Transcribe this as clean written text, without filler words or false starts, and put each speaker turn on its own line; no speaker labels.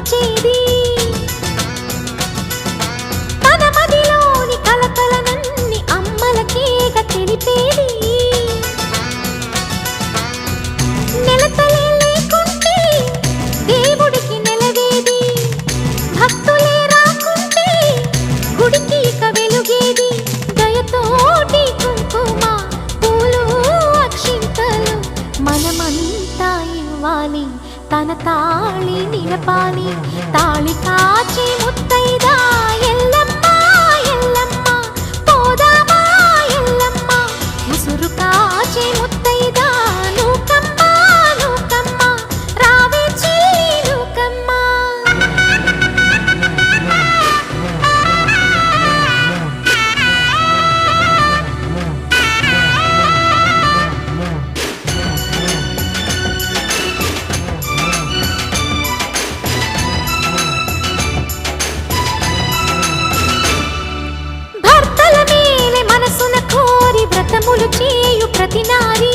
కొలిచేది తన మదిలోని కలకలనన్ని అమ్మలకేగ తెలిపేది నెలతలే లేకుంటే దేవుడికి నెలవేది భక్తులే రాకుంటే గుడికి ఇక వెలుగేది దయతోటి కుంకుమ పూలు అక్షింతలు మనమంతా ఇవ్వాలి తన తాళి నిలపాలి తాళి కాచి ముత్తైదా ఎల్లమ్మ ఎల్లమ్మ పోదామా ఎల్లమ్మ ఉసురు కాచి ముత్తైదా నూకమ్మ నూకమ్మ రావే చెల్లి నూకమ్మ భర్తల మేలే మనసున కోరి వ్రతములు చేయు ప్రతి నారీ